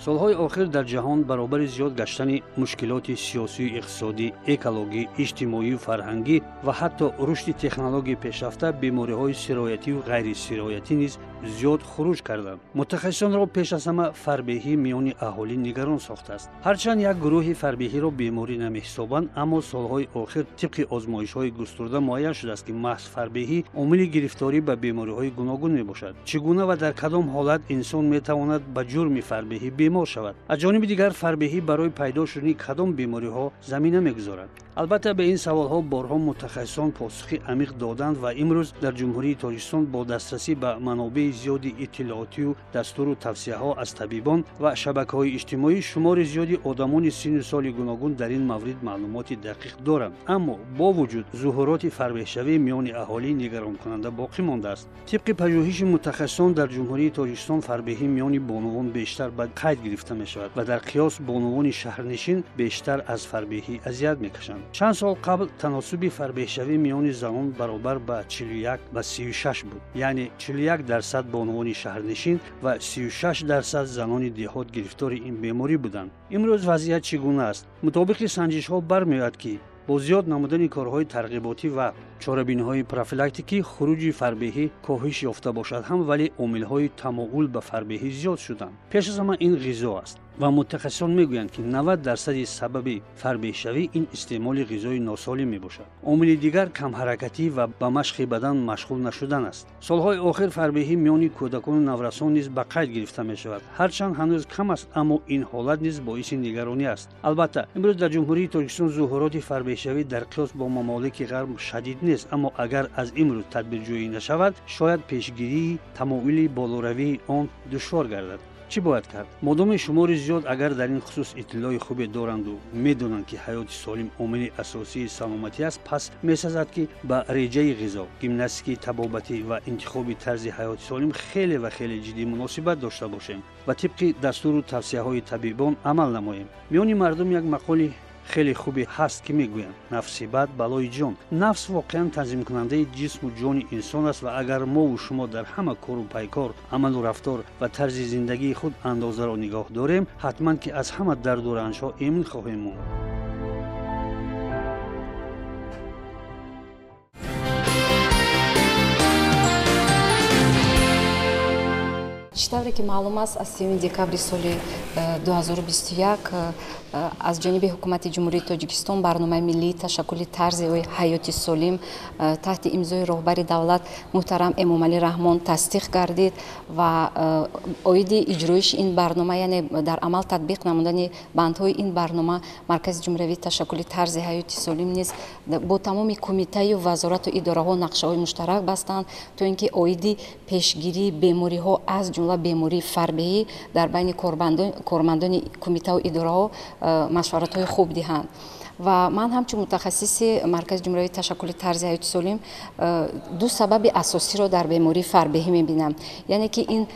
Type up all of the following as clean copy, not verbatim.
солҳои охир дар ҷаҳон баробари зиёд гаштани мушкилоти сиёсию, иқтисодӣ, экологӣ, иҷтимоию фарҳангӣ ва ҳатто рушди технологияи пешрафта бемориҳои сироятиву ғайрисироятӣ низ зиёд хуруҷ карданд. мутахассисонро пеш аз ҳама фарбеҳӣ миёни аҳолӣ нигарон сохтааст. ҳарчанд як гурӯҳи фарбеҳиро беморӣ намеҳисобанд, аммо солҳои охир тибқи озмоишҳои густурда муайян шудааст, ки маҳз фарбеҳӣ омили гирифторӣ ба бемориҳои гуногун мебошад. чӣ гуна ва дар кадом ҳолат инсон метавонад ба ҷурми фарбеҳӣ бемор шавад? аз ҷониби дигар фарбеҳӣ барои пайдо шудани кадом бемориҳо замина мегузорад? албатта ба ин саволҳо борҳо мутахассисон посухи амиқ доданд ва имрӯз дар ҷумҳурии Тоҷикистон бо дастрасӣ ба манобеи зиёди иттилоотию дастуру тавсияҳо аз табибон ва шабакаҳои иҷтимоӣ шумори зиёди одамони синну соли гуногун дар ин маврид маълумоти дақиқ доранд. аммо бо вуҷуд зуҳуроти фарбеҳшавӣ миёни аҳолӣ нигаронкунанда боқӣ мондааст. тибқи пажӯҳиши мутахассисон дар ҷумҳурии Тоҷикистон фарбеҳӣ миёни бонувон бештар ба қайд гирифта мешавад ва дар қиёс бонувони шаҳрнишин бештар аз фарбеҳӣ азият мекашанд. чанд сол қабл таносуби фарбеҳшавӣ миёни занон баробар ба 41 ба 36 буд, яъне 41% бонувони шаҳрнишин ва 36% занони деҳот гирифтори ин беморӣ буданд. имрӯз вазъият чӣ гуна аст? мутобиқи санҷишҳо бармеояд, ки бо зиёд намудани корҳои тарғиботӣ ва чорабиниҳои профилактикӣ хуруҷи фарбеҳӣ коҳиш ёфта бошад ҳам, вале омилҳои тамоул ба фарбеҳӣ зиёд шуданд. пеш аз ҳама ин ғизо аст ва мутахассисон мегӯянд, ки 90% сабаби фарбеҳшавӣ ин истеъмоли ғизои носолим мебошад. омили дигар камҳаракатӣ ва ба машқи бадан машғул нашудан аст. солҳои охир фарбеҳӣ миёни кӯдакону наврасон низ ба қайд гирифта мешавад. ҳарчанд ҳанӯз кам аст, аммо ин ҳолат низ боиси нигаронӣ аст. албатта имрӯз дар ҷумҳурии Тоҷикистон зуҳуроти фарбеҳшавӣ дар қиёс бо мамолики ғарб шадид нест, аммо агар аз имрӯз тадбирҷӯӣ нашавад, шояд пешгирии тамоили болоравии он душвор гардад. чӣ бояд кард? модоми шумори зиёд агар дар ин хусус иттилои хубе доранду медонанд, ки ҳаёти солим омили асосии саломатӣ аст, пас месазад, ки ба реҷаи ғизо, гимнастикаи табобатӣ ва интихоби тарзи ҳаёти солим хеле ва хеле ҷиддӣ муносибат дошта бошем ва тибқи дастуру тавсияҳои табибон амал намоем. миёни мардум як мақоли хеле хубе ҳаст, ки мегӯянд нафси бад балои ҷон. нафс воқеан танзимкунандаи ҷисму ҷони инсон аст ва агар мову шумо дар ҳама кору пайкор, амалу рафтор ва тарзи зиндагии худ андозаро нигоҳ дорем, ҳатман ки аз ҳама дарду ранҷҳо эмин хоҳем монд. читавре ки маълум аст, аз 3 декабри соли 2021 аз ҷониби ҳукумати ҷумҳурии Тоҷикистон барномаи миллии ташаккули тарзи ҳаёти солим таҳти имзои роҳбари давлат муҳтарам Эмомалӣ Раҳмон тасдиқ гардид ва оиди иҷроиши ин барнома, яъне дар амал татбиқ намудани бандҳои ин барнома маркази ҷумҳуриявии ташаккули тарзи ҳаёти солим низ бо тамоми кумитаю вазорату идораҳо нақшаҳои муштарак бастанд, то ин ки оиди пешгирии бемориҳо аз ҷумла бемории фарбеҳӣ дар байни кормандони кумитаву идораҳо машваратҳои хуб диҳанд. ва ман ҳамчун мутахассиси маркази ҷумҳуриявии ташаккули тарзи ҳаёти солим ду сабаби асосиро дар бемории фарбеҳӣ мебинам. яъне ки ин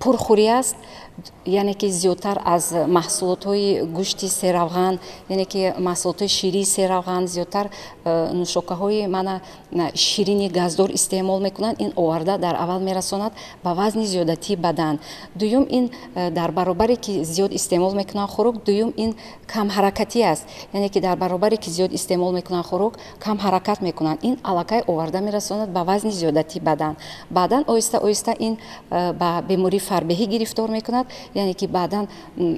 пурхӯрӣ аст, яъне ки зиёдтар аз маҳсулотҳои гӯшти серавған, яъне ки маҳсулотҳои ширии серавған, зиёдтар нушокаҳои мана ширини газдор истеъмол мекунанд. ин оварда дар аввал мерасонад ба вазни зиёдатии бадан. дуюм, ин дар баробаре ки зиёд истеъмол мекунанд хӯрок, дуюм ин камҳаракатӣ аст, яъне ки дар баробаре ки зиёд истеъмол мекунанд хӯрок, кам ҳаракат мекунанд. ин аллакай оварда мерасонад ба вазни зиёдатии бадан. баъдан оҳиста оҳиста ин ба бемории фарбеҳӣ гирифтор мекунад, яъне ки баъдан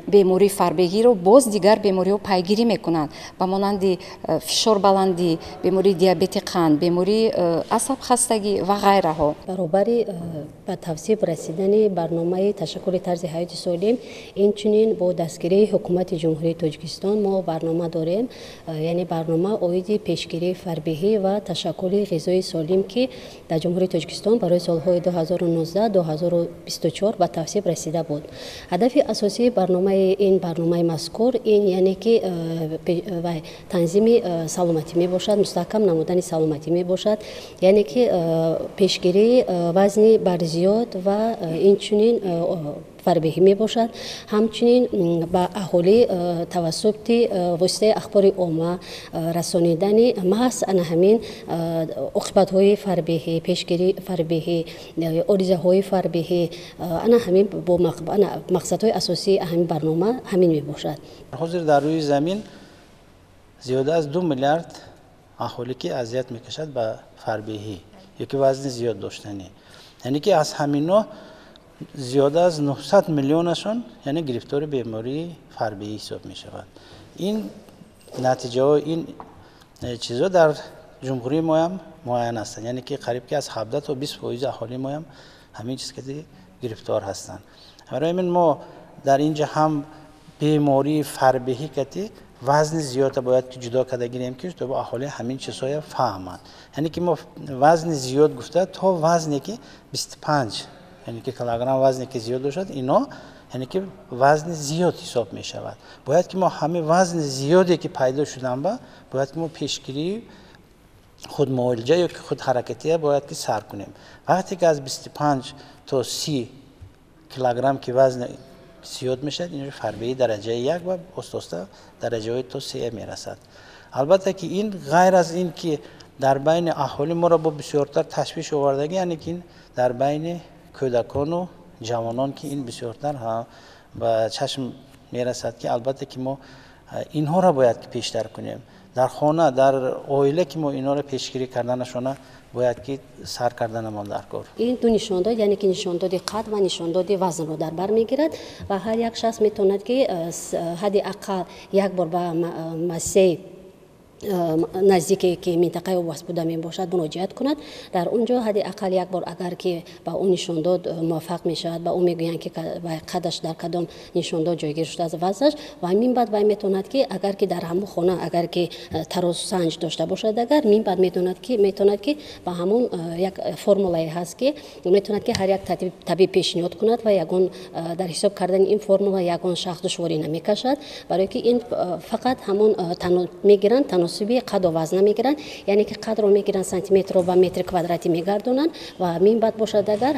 бемории фарбеҳиро боз дигар бемориҳо пайгирӣ мекунанд, ба монанди фишорбаландӣ, бемории диабети қанд, бемории асабхастагӣ ва ғайраҳо. баробари ба тавсиф расидани барномаи ташаккули тарзи ҳаёти солим, инчунин бо дастгирии ҳукумати ҷумҳурии Тоҷикистон мо барнома дорем, яъне барнома оиди пешгирии фарбеҳӣ ва ташаккули ғизои солим, ки дар ҷумҳурии Тоҷикистон барои солҳои 2019-2024 ба тавсиф расида буд. ҳадафи асосии барномаи мазкур ин яъне ки танзими саломатӣ мебошад, мустаҳкам намудани саломатӣ мебошад, яъне ки пешгирии вазни барзиёд ва инчунин фарбеҳӣ мебошад. ҳамчунин ба аҳолӣ тавассути воситаи ахбори умма расонидани маҳз ана ҳамин оқибатҳои фарбеҳӣ, пешгирии фарбеҳӣ, оризаҳои фарбеҳӣ, ана ҳамин бо мақсадҳои асосии ҳамин барнома ҳамин мебошад. ҳозир дар рӯи замин зиёда аз 2 миллиард аҳолӣ ки азият мекашад ба фарбеҳӣ ёки вазни зиёд доштанӣ, яъне ки аз ҳамино зиёда аз 900 миллионашон яъне гирифтори бемории фарбеҳӣ ҳисоб мешавад. ин натиҷаҳо ин чизо дар ҷумҳурии мо ҳам муайян ҳастанд, яъне ки қариб ки аз 17 то 20% аҳолии мо ҳам ҳамин чиз ки гирифтор ҳастанд. барои ҳамин мо дар инҷа ҳам бемории фарбеҳӣ кати вазни зиёда бояд ки ҷудо карда гирем ки то аҳолӣ ҳамин чизҳоя фаҳманд. яъне ки мо вазни зиёд гуфта то вазне ки 25 яъне ки килограмм вазне ки зиёд бошад, ино яъне ки вазни зиёд ҳисоб мешавад. бояд ки мо ҳамин вазни зиёде ки пайдо шудан ба бояд ки мо пешгирии худмуолиҷа ёки худҳаракатия бояд ки сар кунем. вақте ки аз 25 то 30 килограмм ки вазн зиёд мешавад, ин фарбеҳии дараҷаи 1 ва оста дараҷаҳои то 3 мерасад. албатта ки ин ғайр аз ин ки дар байни аҳолӣ моро бо бисёртар ташвиш овардаги, яъне ки ин дар байни кӯдакону ҷавонон ки ин бисёртар ба чашм мерасад ки албатта ки мо инҳоро бояд ки пештар кунем. дар хона, дар оила ки мо инҳоро пешгирӣ карданашона бояд ки сар карданамон дар кор. ин ду нишондод, яъне ки нишондоди қад ва нишондоди вазнро дар бар мегирад ва ҳар як шахс метавонад ки ҳадди аққал як бор ба масеи наздике ки минтақаи вобаста буда мебошад муроҷиат кунад. дар онҷо ҳадди аққал як бор агар ки ба он нишондод муваффақ мешавад, ба он мегӯянд ки қадаш дар кадом нишондод ҷойгир шудааст вазнаш, ва мин баъд вай метавонад ки агар ки дар ҳамон хона агар ки тарозу санҷ дошта бошад, агар мин баъд метавонад ки ба ҳамон як формулае ҳаст ки метавонад ки ҳар як табиб пешниҳод кунад ва ягон дар ҳисоб кардани ин формула ягон шахс душворӣ намекашад, барое ки ин фақат ҳамон мегиранд таносуби қаду вазна мегиранд, яъне ки қадро мегиранд сантиметро ба метри квадрати мегардонанд ва мин баъд бошад агар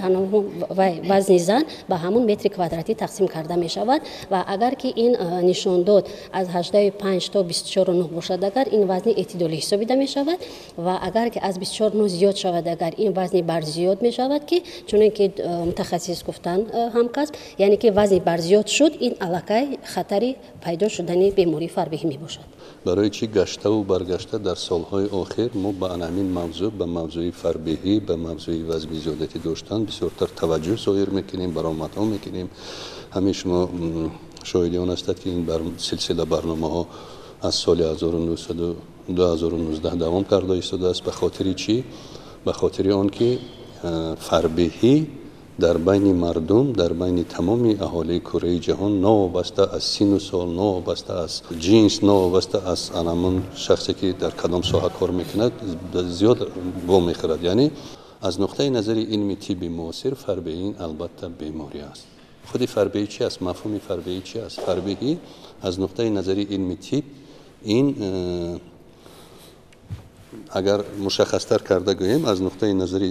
вазни зан ба ҳамон метри квадрати тақсим карда мешавад ва агар ки ин нишондод аз 18.5 то 24.9 бошад, агар ин вазни эътидолӣ ҳисобида мешавад ва агар ки аз 24.9 зиёд шавад, агар ин вазни барзиёд мешавад ки чунон ки мутахассис гуфтанд ҳамкасб, яъне ки вазни барзиёд шуд, ин аллакай хатари пайдо шудани бемории фарбеҳӣ мебошад. барои чӣ гаштаву баргашта дар солҳои охир мо ба анамин мавзӯъ, ба мавзӯи фарбеҳӣ, ба мавзӯи вазни зиёдатӣ доштан бисёртар таваҷҷӯҳ зоҳир мекунем, баромадҳо мекунем. ҳамин шумо шоҳиди он ҳастед ки ин силсила барномаҳо аз соли 2019 давом карда истодааст. ба хотири чӣ? ба хотири он ки фарбеҳӣ дар байни мардум, дар байни тамоми аҳолии кураи ҷаҳон, новобаста аз сину сол, новобаста аз ҷинс, новобаста аз анамон шахсе ки дар кадом соҳа кор мекунад, зиёд вомехӯрад. яъне аз нуқтаи назари илми тибби муосир фарбеҳӣ албатта беморӣ аст. худи фарбеҳӣ чӣ аст? мафҳуми фарбеҳӣ чӣ аст? фарбеҳӣ аз нуқтаи назари илми тиб ин агар мушаххастар карда гӯем, аз нуқтаи назари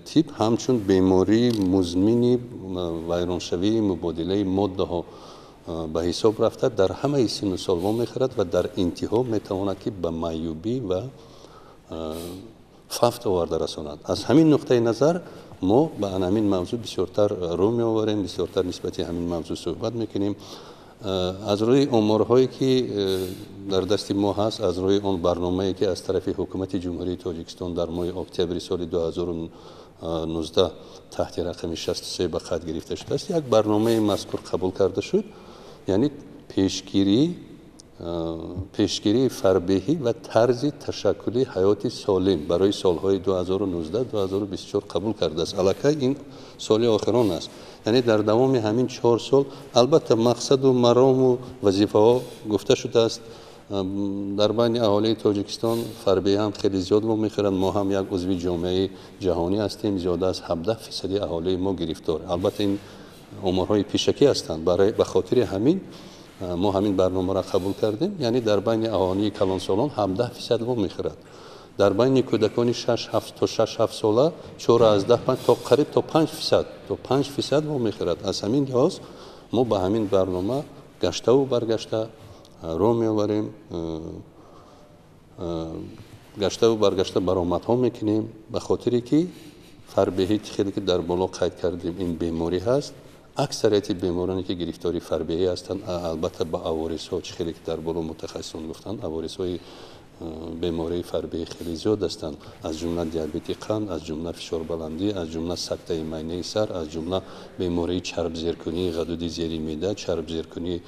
тиб ҳамчун бемории музмини вайроншавии мубодилаи моддаҳо ба ҳисоб рафта дар ҳамаи сину сол вомехӯрад ва дар интиҳо метавонад ки ба маъюбӣ ва фавт оварда расонад. аз ҳамин нуқтаи назар мо ба анамин мавзӯъ бисёртар рӯ меоварем, бисёртар нисбати ҳамин мавзӯъ суҳбат мекунем. аз рӯи оморҳое ки дар дасти мо ҳаст, аз рӯи он барномае ки аз тарафи ҳукумати ҷумҳурии тоҷикистон дар моҳи октябри соли 2019 таҳти рақами 63 ба қад гирифта шудааст, як барномаи мазкур қабул карда шуд, яъне пешгирии фарбеҳӣ ва тарзи ташаккули ҳаёти солим барои солҳои 2019-2024 қабул кардааст. аллакай ин соли охирон аст, яъне дар давоми ҳамин 4 сол албатта мақсаду марому вазифаҳо гуфта шудааст. дар байни аҳолии тоҷикистон фарбеҳӣ ҳам хеле зиёд вомехӯранд. мо ҳам як узви ҷомеаи ҷаҳонӣ ҳастем, зиёда аз 17% аҳолии мо гирифтор. албатта ин оморҳои пешакӣ ҳастанд. ба хотири ҳамин мо ҳамин барномаро қабул кардем, яъне дар байни аҳолии калонсолон 17% вомехӯрад. در بین کودکان 6 7 تا 6 7 ساله 4 از 10 تا قریب تا 5% ما میخورد. از همین لحاظ ما با همین برنامه گشته و برگشته رو میآوریم، گشته و برگشته برآمدها میکنیم، به خاطری که فربهی خیلی که در بالا قید کردیم این بیماری هست. اکثریت بیمارانی که گرفتاری فربهی هستند البته با عوارض ها خیلی که در بالا متخصصان گفتند عوارض های بیماری فربهی خیلی زیاد هستند، از جمله دیابت قند، از جمله فشار بلندی، از جمله سکته معده سر، از جمله بیماری چرب زیرکنی غدود زیر معده، چرب زیرکنی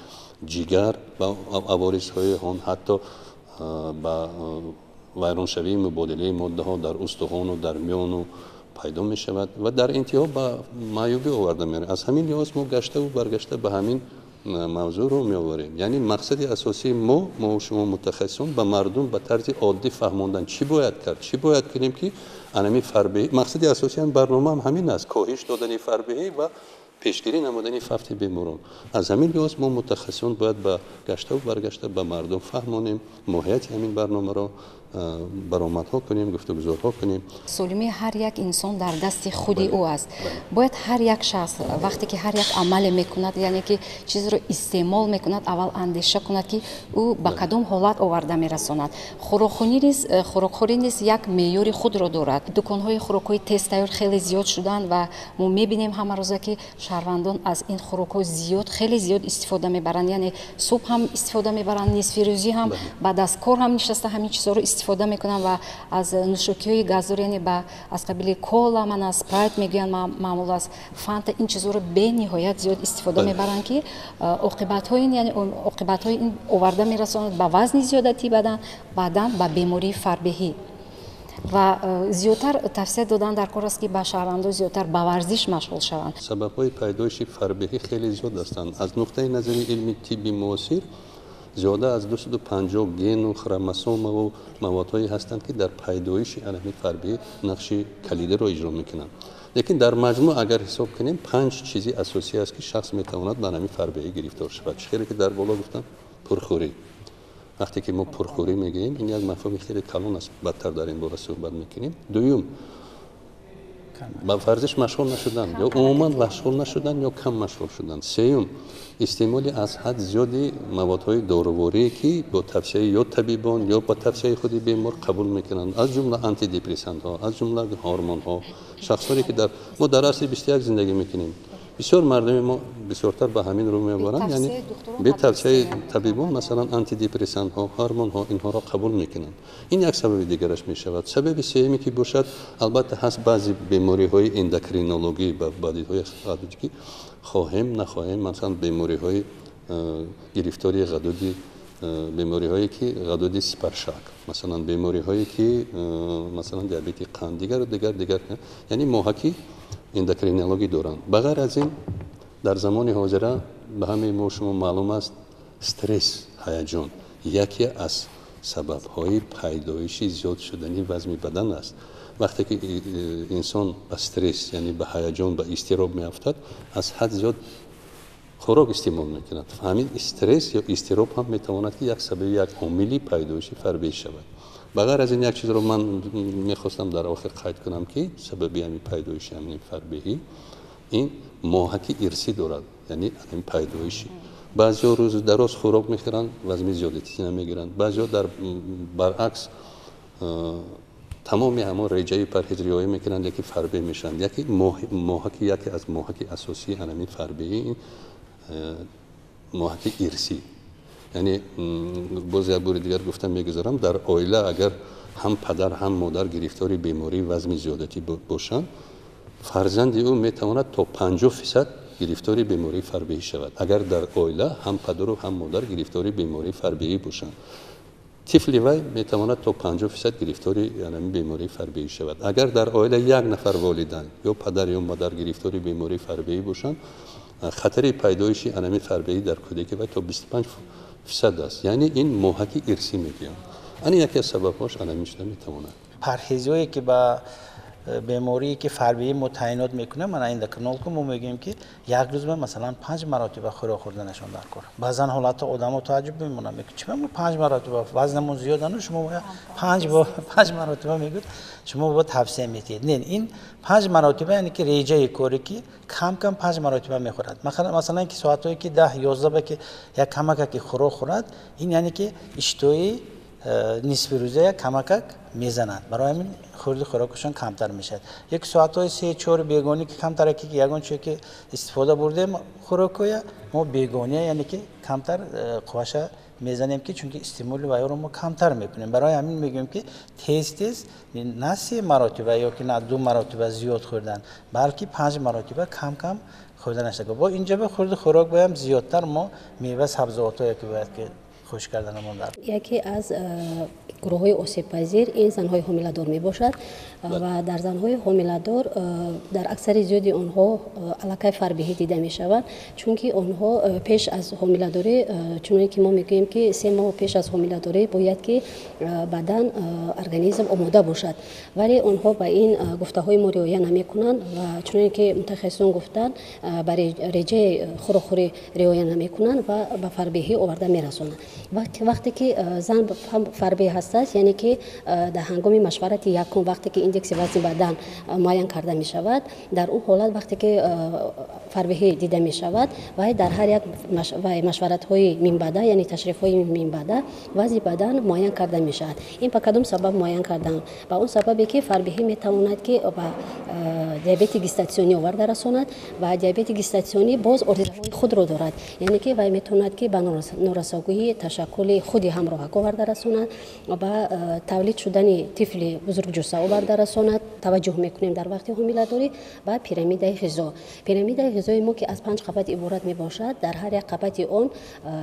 جگر و عوارض های آن حتی با ویرانشوی مبادله ماده ها در استخوان و در میان پیدا می شود و در انتها به معیوبی آورده میره. از همین لحاظ ما گشته و برگشته به همین موضوع رو می آوریم. یعنی مقصد اساسی ما و شما متخصصان به مردم به طرز عادی فهماندن چی باید کرد، چی باید کنیم که انمی فربهی. مقصد اساسی هم برنامه هم همین است، کاهش دادن فربهی و پیشگیری نمودن فقط بیماران. از همین لحاظ ما متخصصان باید به گشته و برگشته به مردم فهمانیم، ماهیت همین برنامه را برآمدها کنیم، گفتگوها کنیم. سالمی هر یک انسان در دست خود او است. باید هر یک شخص وقتی که هر یک عمل میکند، یعنی که چیز رو استعمال میکند، اول اندیشه کند که او به کدام حالت آورده میرساند. خوراکخوری نیز یک معیار خود را دارد. دکان‌های خوراک‌های تست تیار خیلی زیاد شدند و ما میبینیم همه روزه که شهروندان از این خوراک‌ها خیلی زیاد استفاده میبرند. یعنی صبح هم استفاده میبرند، نصف روزی هم بعد از کار هم نشسته همین چیزا رو استفاده میکنن و از نوشاکی‌های گازدار، یعنی از قبیل کولا، من از اسپرایت میگن، معمول از فانتا، این چیزا رو به نهایت زیاد استفاده میبرن که عاقبت‌های این آورده میرساند به وزن زیادتی بدن به بیماری فربهی و زیادتر تفسیر دادن در کار است که به شهروندان زیادتر به ورزش مشغول شوند. سبب‌های پیدایش فربهی خیلی زیاد هستند. از نقطه نظر علمی طبی معاصر زیاده از 250 گن و خروموسوم و موادهایی هستند که در پیدایش علائم فربهی نقش کلیدی را اجرا میکنند. لیکن در مجموع اگر حساب کنیم 5 چیزی اساسی است که شخص میتواند به علائم فربهی گرفتار شود. خیلی که در بالا گفتم پرخوری. وقتی که ما پرخوری میگیم این یک مفهوم خیلی کلان است، بدتر در این باره صحبت میکنیم. دوم با ورزش مشغول نشدن یا عموما مشغول نشدن یا کم مشغول شدن. سوم استعمال از حد زیادی موادهای دارویی که با توصیه یا طبیبان یا با توصیه خود بیمار قبول میکنند، از جمله آنتی دپرسانت ها، از جمله هورمون ها. شخصانی که ما در اصل 21 زندگی میکنیم، بسیار مردم ما بسیارتر به همین رو میبرند، یعنی به توصیه طبیبان مثلا آنتی دپرسانت ها، هورمون ها، اینها را قبول میکنند. این یک سبب دیگرش میشود. سبب سومی که باشد البته هست بعضی بیماری های اندوکرینولوژی و بعضی های که خواهیم نخواهیم، مثلا بیماری های گرفتاری غدودی، بیماری هایی که غدودی سپرشاک، مثلا بیماری هایی که مثلا دیابت قند، دیگر یعنی محاکی اندوکرینولوژی دارند. بغیر از این در زمان حاضر به همه ما شما معلوم است استرس، هیجان یکی از سبب های پیدایش زیاد شدنی وزن بدن است. وقتی که انسان استرس یعنی به هیجان به اضطراب میافتد، از حد زیاد خوراک استعمال میکند. همین استرس یا اضطراب هم میتواند که یک سبب، یک عاملی پیدایش فربهی شود. بغیر از این یک چیز رو من میخواستم در آخر قید کنم که سبب همین پیدایش همین فربهی این محاکی ارثی دارد، یعنی همین پیدایشی. بعضیا روز دراز خوراک میخورند وزن زیادتی نمیگیرند، بعضیا در برعکس تمامی همون رژه پرهیزریایی میکنند یکی فربهی میشن. یکی محاکی، یکی از محاکی اساسی همین فربهی محاکی ارثی. یعنی باز یک بار دیگر گفتم میگذارم در عائله اگر هم پدر هم مادر گرفتاری بیماری وزن زیادتی باشند، فرزند او میتواند تا 50% گرفتاری بیماری فربهی شود. اگر در عائله هم پدر و هم مادر گرفتاری بیماری فربهی باشند، طفل وی میتواند تا 50% گرفتاری یعنی بیماری فربهی شود. اگر در عائله یک نفر والدین یا پدر یا مادر گرفتاری بیماری فربهی باشند، خطر پیدایش انمی فربهی در کودکی و تا 25% است. یعنی این محاکی ارثی میگیم. این یکی از سبب‌هاش انمی شده میتواند. پرهیزی که با بیماری که فربهی متعینات میکنه من این دکنال که ما میگیم که یک روز مثلا 5 مرتبه خوراک خوردنشون در کار بعضا حالات آدمو تعجب میمونن میگه چرا ما 5 مرتبه وزنمون زیاده شما 5 مرتبه میگید شما با توصیه میتید نه این 5 مرتبه یعنی که ریجه کاری که کم کم 5 مرتبه میخورد مثلا اینکه ساعتایی که 10 11 که یک کمک که خوراک خورد این یعنی که اشتهای نصف روزه کمک میزنند برای همین خوراکشون کمتر میشه یک ساعتای 3 4 بیگانی که کمتر که یگان چیزی که استفاده برده خوراکای ما بیگانی یعنی که کمتر قواش میزنیم که چون که استیمول وای رو ما کمتر میکنیم برای همین میگیم که تیز نه 3 مرتبه یا که نه 2 مرتبه زیاد خوردن بلکه 5 مرتبه کم کم خوردنش دیگه با اینجا به خوراک باید زیادتر ما میوه سبزیجاتی که باید که خوش کردنمون در یکی از گروه‌های آسیب‌پذیر این زن‌های حامله‌دار میباشد و در زن‌های حامله‌دار در اکثر زیادی آنها علاقه فربهی دیده میشود چون که آنها پیش از حامله‌داری چون که ما میگیم که 3 ماه پیش از حامله‌داری باید که بدن ارگانیسم آماده باشد ولی آنها به این گفته‌های ما رعایت نمی‌کنند و چون که متخصصان گفتند برای رژه خوراکی رعایت نمی‌کنند و به فربهی آورده میرسانند وقتی که زن فربهی هست یعنی که در هنگام مشورت یکم وقتی که ایندکس وزن بدن معین کرده می شود در اون حالت وقتی که فربهی دیده می شود و در هر یک مشورت های مینبعده یعنی تشریف های مینبعده وزن بدن معین کرده می شود این به کدام سبب معین کردن با اون سببی که فربهی می تواند که با دیابت گستاسیونی آورده رساند و دیابت گستاسیونی باز عرضه‌های خود را دارد یعنی که وای میتواند که به نورساگویی تشکل خودی همراه آورده رساند و با تولید شدن طفل بزرگجثه آورده رساند توجه میکنیم در وقت حامله‌داری و پیرامید غذایی ما که از 5 قبط عبارت می باشد در هر یک قبط اون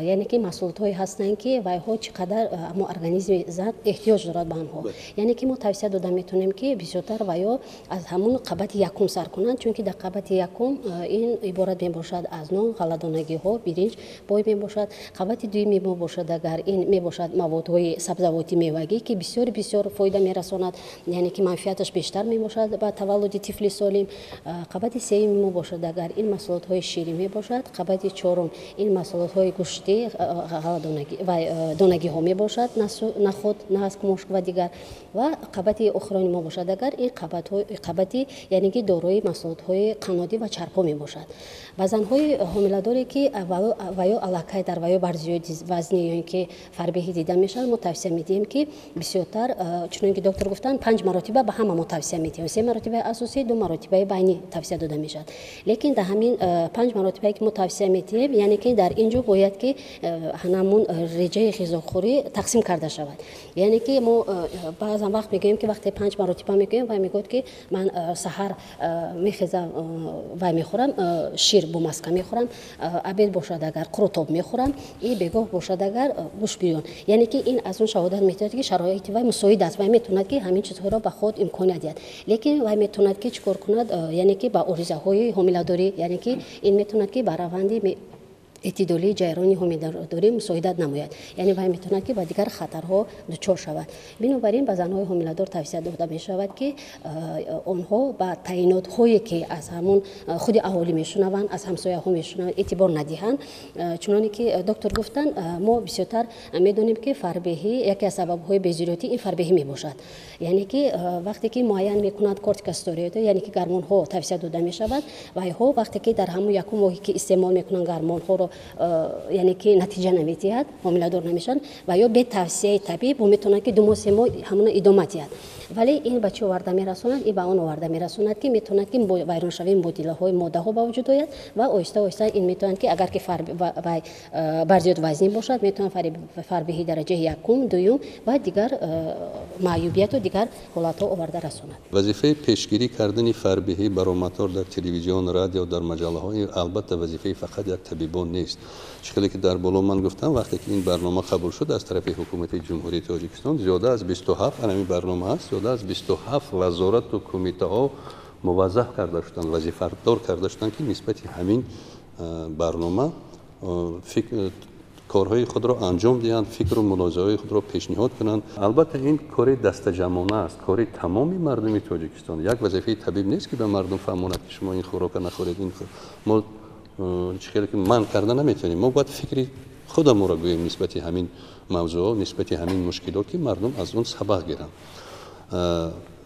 یعنی که مسئولهایی هستند که وای ها چقدر ما ارگانیسم زن احتیاج دارد به آنها یعنی که ما توصیه داده میتونیم که بیشتر وای از همون قبط یکم سر کنند چون که در قبط یکم این عبارت می باشد از نان غله‌دانگی ها برنج بای می باشد قبط دوم می باشد اگر این می باشد موادهای سبزیجاتی میوگی که بسیار فایده میرساند یعنی که منفعتش بیشتر می باشد با تولد طفل سالم قبط سوم می باشد اگر این محصولات های شیری می باشد قبط چهارم این محصولات های گوشتی غله‌دانگی و دانگی ها می باشد نخود نسک مشک و دیگر و قبط اخرانی ما باشد اگر این قبطی یعنی که دارای محصولات های قنادی و چرب می باشد و زن‌های حامله‌داری که و یا علاقه در و یا بر زیادی وزن یا که فربهی دیده میشن ما توصیه میدیم که بسیارتر چون که دکتر گفتن 5 مرتبه به همه ما توصیه میدیم 3 مرتبه اساسی 2 مرتبه بینی توصیه داده میشد لیکن در همین 5 مرتبه که ما توصیه میدیم یعنی که در اینجا باید که همون رژه غذاخوری تقسیم کرده شود یعنی که ما بعضا وقت میگیم که وقتی 5 مرتبه میگیم و میگوید که من سحر میخزم و میخورم شیر با مسکه میخورم عبید باشد اگر قروتاب میخورم این بگاه باشد اگر گوش بیرون یعنی که این از اون شهادت میتونه که شرایط و مساعد است و میتونه که همین چیزها را به خود امکانیت دهد لیکن و میتونه که چیکار کند یعنی که با عرضه های حامله‌داری یعنی که این میتونه که برآورده اعتدالی جریانی حامله‌داری مساعدت نماید یعنی وای میتونه که با دیگر خطرها دچار شود بنابراین به زن‌های حامله‌دار توصیه داده می شود که آنها با تعیینات هایی که از همون خود اهالی میشنوند از همسایه ها میشنوند اعتبار ندهند چونانی که دکتر گفتن ما بسیارتر میدونیم که فربهی یکی از سبب‌های بی‌ضروری این فربهی می باشد یعنی که وقتی که معین میکند کورتیکوستروئید یعنی که گرمون ها توصیه داده می شود و ها وقتی که در همون یکم ماهی که استعمال میکنن گرمون ها رو یعنی که نتیجه نمیدهد حامله‌دار نمیشن و یا به توصیه طبیب میتونه که 2 ماه 3 ماه همون ادامه دهد ولی این بچه آورده میرسوند این به اون آورده میرسوند که میتونه که ویران شوی مدل‌های ماده ها به وجود آید و آهسته این میتونه که اگر که بر زیاد وزنی باشد میتونه فربهی درجه یکم دوم و دیگر معیوبیت و دیگر حالات آورده رساند وظیفه پیشگیری کردن فربهی برآمدتر در تلویزیون رادیو در مجله‌های البته وظیفه فقط یک طبیبان نیست شکلی که در بالا من گفتم وقتی که این برنامه قبول شد از طرف حکومت جمهوری تاجیکستان زیاده از 27 همین برنامه هست زیاده از 27 وزارت و کمیته ها موظف کرده شدند وظیفه دار کرده شدند که نسبت همین برنامه کارهای خود را انجام دهند، فکر و ملاحظه‌های خود را پیشنهاد کنند. البته این کار دستجمعانه است، کار تمامی مردم تاجیکستان. یک وظیفه طبیب نیست که به مردم فهماند که شما این خوراک نخورید. این ما چیزی که من کردن نمیتونیم. ما باید فکری خودمون را گوییم نسبت همین موضوع، نسبت همین مشکلات که مردم از اون سبق گیرند.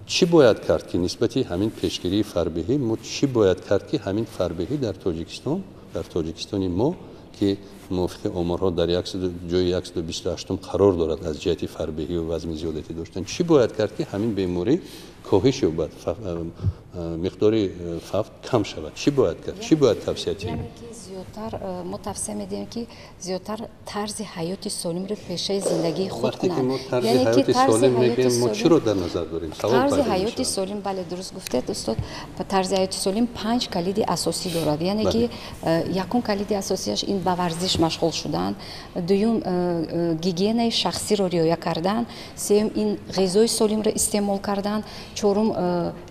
چی باید کرد که نسبت همین پیشگیری فربهی ما چی باید کرد که همین فربهی در تاجیکستان ما که موافق آمارها در جای 128 قرار دارد از جهت فربهی و وزن زیادتی داشتن، چی باید کرد که همین بیماری کاهش یابد، مقدار فقر کم شود؟ چی باید کرد؟ چی باید توصیه کنیم؟ یعنی که زیادتر ما توصیه میدیم که زیادتر طرز حیات سالم رو پیشه زندگی خود کنند. وقتی که ما طرز حیات سالم میگیم ما چی رو در نظر داریم؟ طرز حیات سالم بله درست گفته دوستان. طرز حیات سالم 5 کلید اساسی دارد. یعنی که یکم کلید اساسیش این با ورزش مشغول شدن، دوم گیگینه شخصی رو رعایت کردن، سوم این غذای سالم رو استعمال کردن، چهارم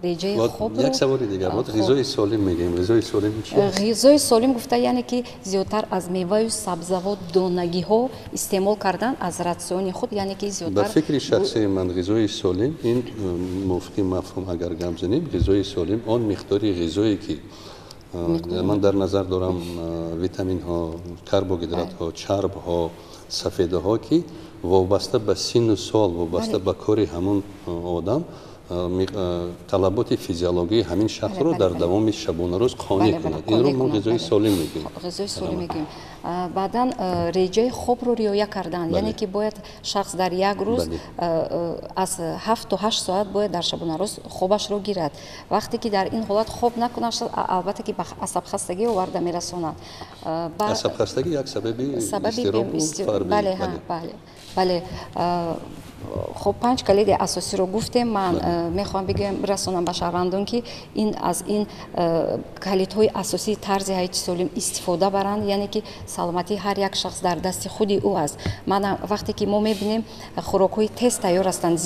رژه خوب رو. یک سوال دیگه ما غذای سالم میگیم. غذای سالم چیه؟ غذای سالم گفته یعنی که زیادتر از میوه و سبزیجات دونگی ها استعمال کردن از راسیون خود. یعنی که زیادتر به فکر شخصی من غذای سالم این موافق مفهوم اگر گم زنیم، غذای سالم آن مقداری غذایی که من در نظر دارم ویتامین ها، کربوهیدرات ها، چرب ها، سفیده ها که وابسته به سن و سال، وابسته به کار همون آدم طلبات فیزیولوژی همین شخص رو در دوام شبانه روز قانع کند. این رو ما غذای سالم میگیم. غذای سالم میگیم. بعداً رژه خوب رو رعایت کردن. یعنی که باید شخص در یک روز از 7 تا 8 ساعت باید در شبانه روز خوابش رو گیرد. وقتی که در این حالت خوب نکنه البته که به عصب خستگی آورده میرساند. عصب خستگی یک سبب استراب و فربهی. بله. خب 5 کلید اساسی رو گفتیم. من میخوام بگم برسونم به شهروندان که از این کلیدهای اساسی طرز حیات سالم استفاده برند. یعنی که سلامتی هر یک شخص در دست خودی او است. من وقتی که ما میبینیم خوراک‌های تست تیار هستند،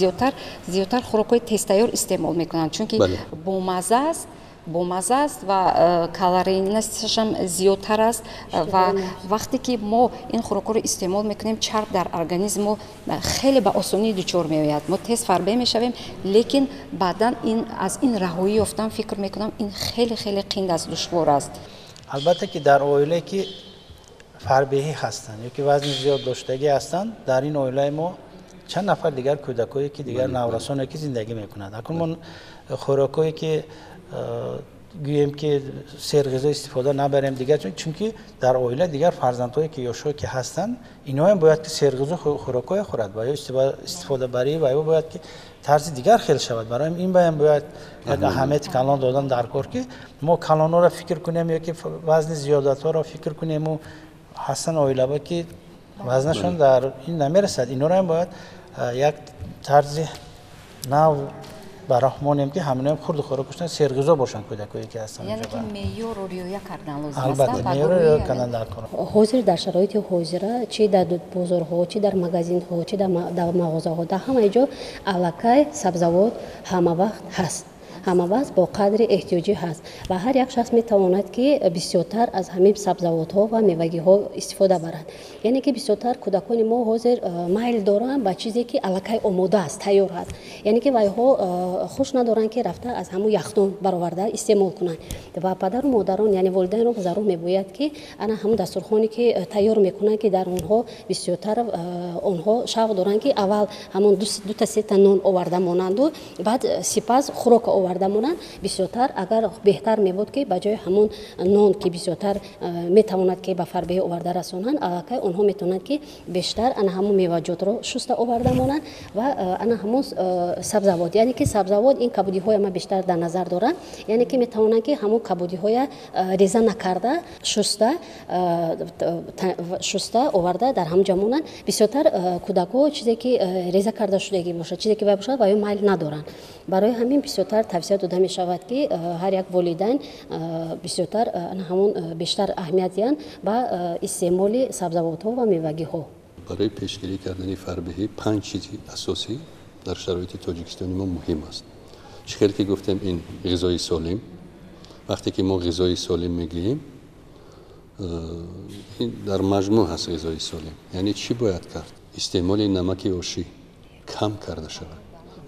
زیادتر خوراک‌های تست تیار استعمال میکنند چون که بامزه است و کالری‌نش هم زیادتر است و وقتی که ما این خوراک رو استعمال میکنیم چرب در ارگانیسم ما خیلی به آسانی دچار میآید. ما تست فربه میشویم، لیکن بعدا از این رهایی یافتن فکر میکنم این خیلی قند است، دشوار است. البته که در اویله که فربهی هستند یا که وزن زیاد داشتگی هستند، در این اویله ما چند نفر دیگر کودکایی که دیگر نورسانی که زندگی میکنند. اکنون ما خوراکایی که گوییم که سرغذا استفاده نبریم دیگر، چون که در اویله دیگر فرزندهایی که یاشو که هستند اینا هم باید که سرغذا خوراکای خورد و یا استفاده بری و یا باید که طرز دیگر خیلی شود. برای این باید یک اهمیت کلان دادن در کار که ما کلان ها را فکر کنیم یا که وزن زیادت ها را فکر کنیم و هستن اویله با که وزنشون در این نمیرسد. اینا را هم باید یک طرز نو برحمانیم که همین هم خورد خوراکشون سرغذا باشن کودکایی که هستن. یعنی که معیار رو رعایت کردن لازم است. البته معیار رو رعایت کردن در کار. حاضر در شرایط حاضره چی در بازارها، چی در مغازین ها، چی در مغازه ها، در همه جا الکای سبزیجات همه وقت هست. همه وقت با قدر احتیاجی هست و هر یک شخص میتواند که بسیارتر از همین سبزیجات ها و میوگی ها استفاده برند. یعنی که بسیارتر کودکان ما حاضر میل دارند به چیزی که الکای آماده است، تیار هست. یعنی که وایها خوش ندارند که رفته از همون یخدان برآورده استعمال کنند و پدر و مادران یعنی والدین رو ضرور میباید که انا همون دسترخوانی که تیار میکنند که در اونها بسیارتر اونها شوق دارند که اول همون دو تا سه تا نان آورده مانند و بعد سپس خوراک آورده مانند. بسیارتر اگر بهتر میبود که بجای همون نان که بسیارتر میتواند که به فربه آورده رسانند، الکای اونها میتونند که بیشتر انا همون میوه‌جات رو شسته آورده مانند و انا همون سبزیجات. یعنی که سبزیجات این کبودی های ما بیشتر در نظر دارن. یعنی که میتونند که همون کبودی های ریزه نکرده شسته آورده در هم جا مانند. بسیارتر کودک‌ها چیزی که ریزه کرده شدگی باشه، چیزی که باشه و میل ندارن. برای همین بسیارتر توصیه داده می شود که هر یک والدین بسیارتر همون بیشتر اهمیت دهند به استعمال سبزیجات ها و میوگی ها. برای پیشگیری کردن فربهی 5 چیز اساسی در شرایط تاجیکستانی ما مهم است. چیزی که گفتم این غذای سالم. وقتی که ما غذای سالم میگیم این در مجموع هست غذای سالم. یعنی چی باید کرد؟ استعمال نمک آشی کم کرده شود.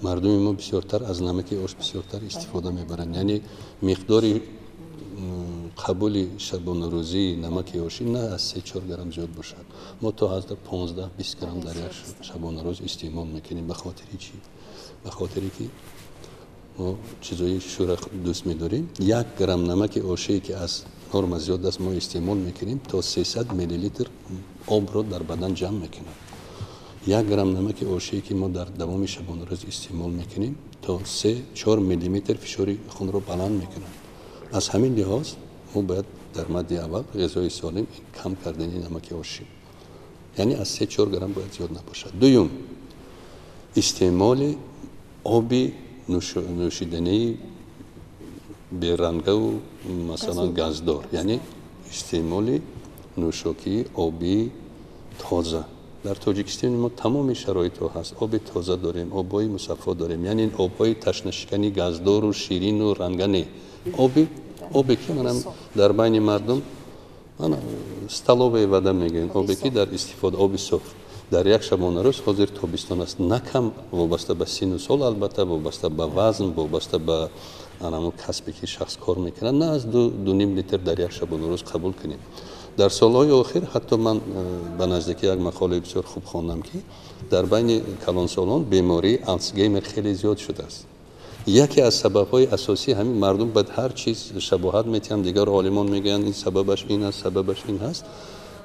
مردم ما بسیارتر از نمک آش بسیارتر استفاده میبرند. یعنی مقدار قبول شبانه روزی نمک آشی نه از 3-4 گرم زیاد باشد. ما تا از 15-20 گرم در یک شبانه روز استعمال میکنیم. به خاطر چی؟ به خاطری که ما چیزای شور دوست می‌داریم. 1 گرم نمک آشی که از نرم زیاد است ما استعمال میکنیم تا 300 میلی لیتر آب رو در بدن جمع میکنه. 1 گرم نمک آشی که ما در دوام شبانه روز استعمال میکنیم تا 3-4 میلی متر فشار خون رو بلند میکنه. از همین لحاظ ما باید در مد اول غذای سالم کم کردن نمک آشی، یعنی از 3-4 گرم باید زیاد نباشد. دوم، استعمال آب نوشیدنی به رنگه و مثلا گازدار، یعنی استعمال نوشاکی آبی تازه. در تاجیکستان ما تمام شرایط ها هست. آب تازه داریم، آبای مصفا داریم، یعنی این آبای تشنشکنی گازدار و شیرین و رنگنه. آبی که منم در بین مردم استالوبه وده میگن، آبی که در استفاده آب صاف در یک شبانه روز حاضر تابستان است. نه کم وابسته به سن و سال، البته وابسته به وزن، وابسته به انمو کسبی که شخص کار میکنه، نه از 2.5 لیتر در یک شبانه روز قبول کنیم. در سالهای آخر حتی من به نزدیکی یک مقاله بسیار خوب خواندم که در بین کلانسالان بیماری آلزایمر خیلی زیاد شده است. یکی از سبب‌های اساسی همین مردم به هر چیز شباهت میتونن، دیگر عالمان میگن این سببش این است، سببش این هست.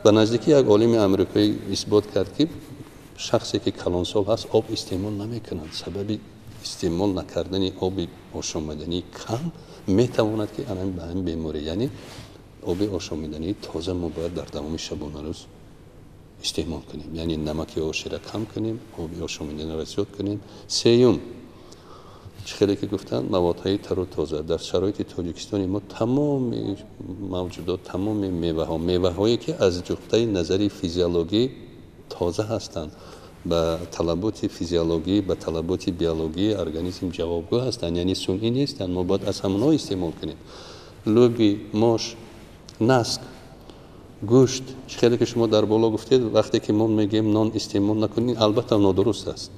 به نزدیکی یک عالم آمریکایی اثبات کرد که شخصی که کلانسال هست آب استعمال نمیکنند. سبب استعمال نکردن آب آشامیدنی کم میتواند که الان به این بیماری، یعنی آب آشامیدنی تازه ما باید در دوام شبانه روز استعمال کنیم، یعنی نمک آشی را کم کنیم، آب آشامیدنی را زیاد کنیم. سوم، خیلی که گفتن موادهای تر و تازه. در شرایط تاجیکستان ما تمام موجودات، تمام میوه هایی که از جهت نظری فیزیولوژی تازه هستند، به طلبات فیزیولوژی، به طلبات بیولوژی ارگانیسم جوابگو هستند، یعنی صنعی نیستند. ما باید از همونها استعمال کنیم. لوبی، ماش، نسک، گوشت. خیلی که شما در بالا گفتید وقتی که ما میگیم نان استعمال نکنید، البته نادرست است.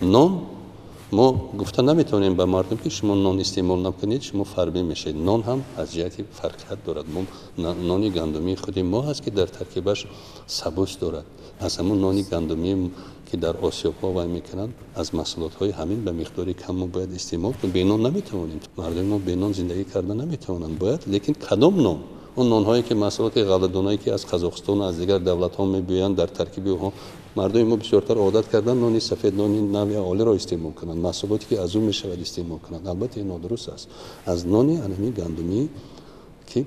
نان ما گفته نمیتونیم به مردم که شما نان استعمال نکنید شما فربه میشید. نان هم از جهتی فرقیت دارد. نان گندمی خود ما هست که در ترکیبش سبوس دارد. از همون نان گندمی که در آسیاب ها وای میکنند از محصولات های همین به مقداری کم ما باید استعمال کنیم. به نان نمیتونیم، مردم ما به نان زندگی کردن نمیتونند. باید، لیکن کدام نان؟ اون نان هایی که محصولات غله‌دانایی که از قزاقستان و از دیگر دولت ها میبیایند در ترکیب ها مردم ما بسیارتر عادت کردن نان سفید، نان نوع عالی را استعمال کنند، محصولاتی که از اون میشود استعمال کنند. البته این نادرست است. از نان انمی گندمی که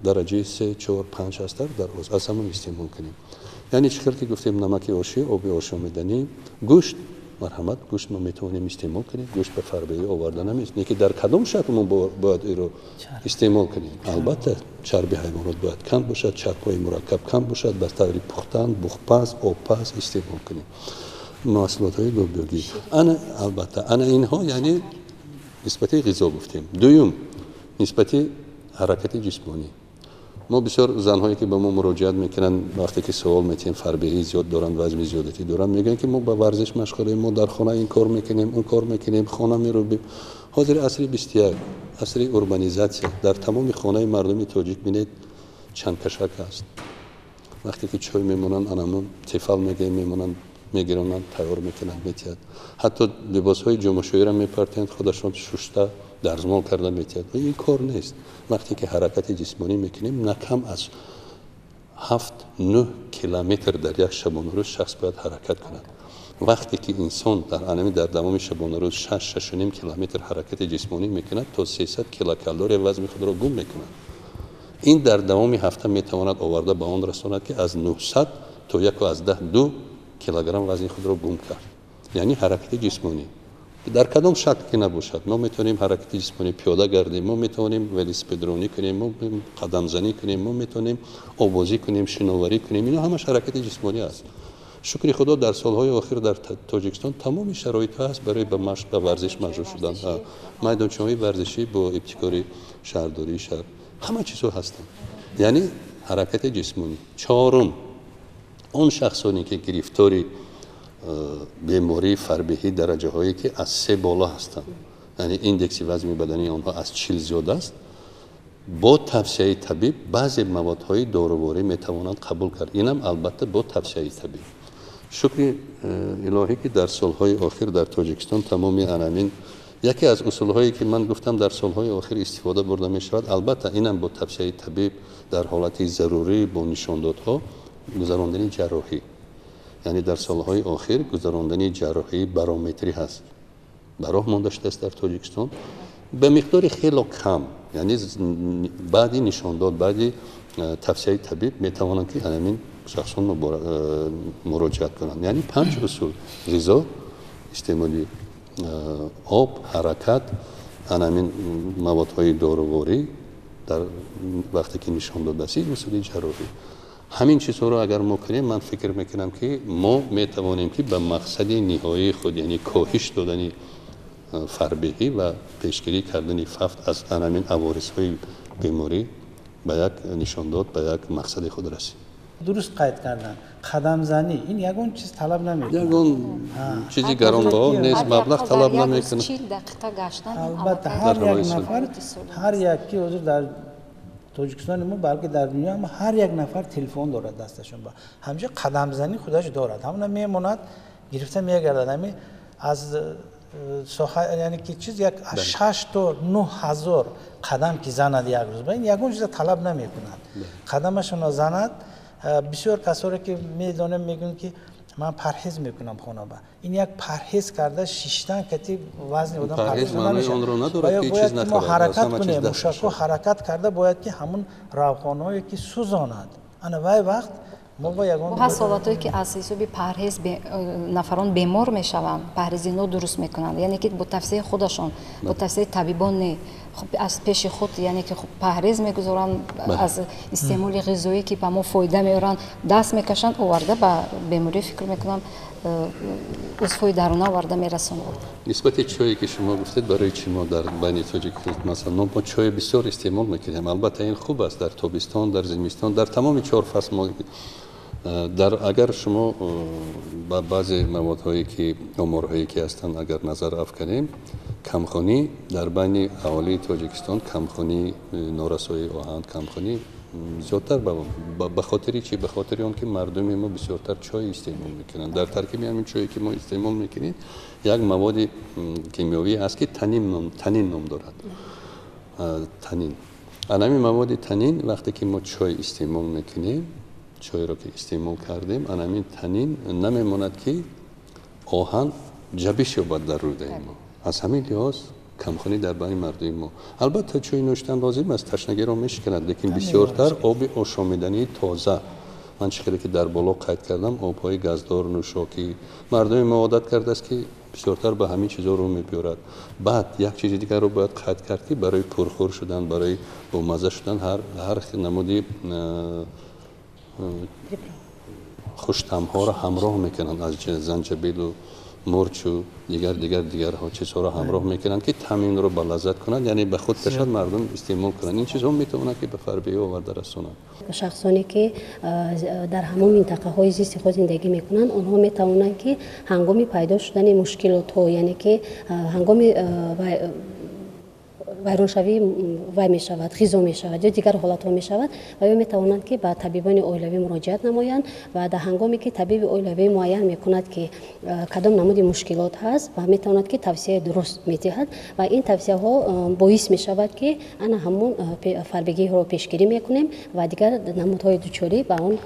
درجه 3 4 5 است در از همون استعمال کنیم. یعنی چیکار که گفتیم نمک آشی، آب آشامیدنی، گوشت، مرحمت گوشت ما میتونیم استعمال کنیم. گوشت به فربهی آورده نمیست. نه که در کدام شکل ما باید این رو استعمال کنیم. البته چربی حیوانات باید کم باشد، چرب‌های مرکب کم باشد، به طور پختن، بخپز، آبپز استعمال کنیم. محصولات‌های لوبیایی البته اینها یعنی نسبت غذا گفتیم. دوم، نسبت حرکت جسمانی. ما بسیار زنهایی که به ما مراجعت میکنن وقتی که سوال میکنیم فربهی زیاد دارن، وزن زیادتی دارن، میگن که ما با ورزش مشغولیم، ما در خانه این کار میکنیم، اون کار میکنیم، خانه میرویم. حاضر عصر 21 عصر اوربانیزاسیون در تمام خانه مردم تاجیک بینید چند کشک است. وقتی که چای میمونن انمون تفال میمونن میگیرن تیار میکنن میتیاد. حتی لباس های جمعشویی را میپرتند خودشون شسته درزمال کردن میتیاد. این کار نیست. وقتی که حرکت جسمانی میکنیم نه کم از 7-9 کیلومتر در یک شبانه روز شخص باید حرکت کند. وقتی که انسان در دوام شبانه روز 6-6.5 کیلومتر حرکت جسمانی میکند تا 300 کیلوکالری وزن خود را گم میکند. این در دوام هفته میتواند آورده به آن رساند که از 900 تا 1.2 کیلوگرم وزن خود را گم کرد. یعنی حرکت جسمانی در کدام شکل نباشد. ما میتونیم حرکت جسمانی پیاده گردیم، ما میتونیم ولسپدرانی کنیم، ما قدم زنی کنیم، ما میتونیم آوازی کنیم، شناوری کنیم. اینا همش حرکت جسمانی است. شکر خدا در سالهای آخر در تاجیکستان تمام شرایط هست برای به مشق و ورزش مشغول شدن. میدانچه‌های ورزشی با ابتکار شهرداری شهر همه چیزها هستند. یعنی حرکت جسمانی. چهارم، اون شخصانی که گرفتاری بیماری فربهی درجه هایی که از 3 بالا هستند، یعنی ایندکس وزن بدنی آنها از 40 زیاد است، با توصیه طبیب بعضی موادهای داروباری میتوانند قبول کرد. اینم البته با توصیه طبیب. شکر الهی که در سالهای آخر در تاجیکستان تمامی انامین یکی از اصولهایی که من گفتم در سالهای آخر استفاده برده می شود، البته اینم با توصیه طبیب در حالت ضروری با نشاندادها گذراندن جراحی، یعنی در سالهای آخر گذراندن جراحی بارومتری هست. براه مانده است در تاجیکستان به مقدار خیلی کم، یعنی بعدی نشانداد بعدی توصیه طبیب می توانند که انامین شخصان مراجعت کنند. یعنی 5 اصول: غذا، استعمال آب، حرکت، انامین موادهای داروباری در وقتی که نشان داده است، اصول جراحی. همین چیزها رو اگر ما کنیم، من فکر میکنم که ما میتوانیم که به مقصد نهایی خود، یعنی کاهش دادن فربهی و پیشگیری کردن فقط از انامین عوارضهای بیماری به یک نشانداد، به یک مقصد خود رسیم. درست قید کردن. قدم زنی این یگون چیز طلب نمیکنه، یگون چیزی گرانبها نیست، مبلغ طلب نمیکنه. 40 دقیقه گشتن البته هر یک نفر، هر یکی حضور در تاجیکستان ما بلکه در دنیا هم هر یک نفر تلفن دارد دستشون، با همیشه قدم زنی خودش دارد. همون میموند گرفته میگردد. همین از یعنی که چیز یک 6 تا 9 هزار قدم که زند یک روز، با این یگون چیز طلب نمیکنند. قدمشون زند. بسیار کسایی که میدونم میگن که من پرهیز میکنم خونه با این یک پرهیز کرده 6 تا کتی وزن آدم پرهیز نمیشه. باید که ما حرکت کنیم، مشکل حرکت کرده باید که همون روغنایی که سوزاند انا وای وقت ما با یگان حالتی که از حساب پرهیز نفران بیمار میشوند، پرهیز نو درست میکنند، یعنی که با توصیه خودشون، با توصیه طبیبان نه، خب از پیش خود، یعنی که خب پرهیز میگذارن از استعمال غذایی که به ما فایده میارن، دست میکشن آورده به بیماری فکر میکنم عضوی درون آورده میرسونن. نسبت چایی که شما گفتید، برای چی ما در بین تاجیکستان مثلا ما چای بسیار استعمال میکنیم. البته این خوب است در تابستان، در زمستان، در تمام 4 فصل ما اگر شما با بعضی موادهایی که آمارهایی که هستند اگر نظر افکنیم، کمخوانی در بین اهالی تاجیکستان، کمخوانی، نارسایی آهن، کمخوانی زیادتر به خاطر چی؟ به خاطر آن که مردم ما بسیارتر چای استعمال میکنند. در ترکیب همین چایی که ما استعمال میکنیم یک مواد کیمیایی هست که تنین نام دارد. تنین. همین مواد تنین وقتی که ما چای استعمال میکنیم، چای را که استعمال کردیم، همین تنین نمیماند که آهن جبش یابد در روده ما. از همین لحاظ کمخوانی در بین مردم ما. البته چای نوشیدن لازم است، تشنگی را میشکند، لیکن بسیارتر آب آشامیدنی تازه. من چیزی که در بالا قید کردم، آبهای گازدار، نوشاکی، مردم ما عادت کرده است که بسیارتر به همین چیزا رو میبیارد. بعد یک چیز دیگر رو باید قید کرد که برای پرخور شدن، برای با مزه شدن هر نمودی خوش طعم‌ها را همراه میکنن، از زنجبیل و مرچ و دیگر ها چیزها را همراه میکنن که طعم رو به لذت کنند، یعنی به خود کشد مردم استعمال کنند. این چیزها میتونه که به فربهی آورده رسونند. شخصانی که در همون منطقه های زیست خود زندگی میکنن، اونها میتونن که هنگام پیدا شدن مشکلات ها، یعنی که هنگام ویرانشوی وای می شود، خیزو می شود یا دیگر حالات ها می شود و یا می توانند که به طبیبان اولیوی مراجعت نمایند و در هنگامی که طبیب اولیوی معین می کند که کدام نمود مشکلات هست و می تواند که توصیه درست می دهد و این توصیه ها باعث می شود که انا همون فربگی ها رو پیشگیری می کنیم و دیگر نمودهای دچاری به اون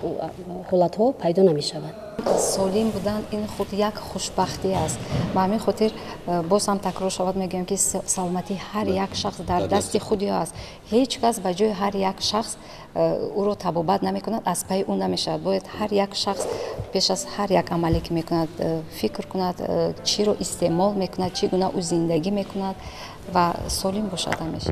حالات ها پیدا نمی شود. سالم بودن این خود یک خوشبختی است. به همین خاطر باز هم تکرار شود میگم که سلامتی هر یک شخص در دست خودی است. هیچ کس به جای هر یک شخص او رو طبابت نمی کند، از پای اون نمیشه. باید هر یک شخص پیش از هر یک عملی که میکند فکر کند چی رو استعمال میکند، چی گونه او زندگی میکند و سالم باشد همیشه.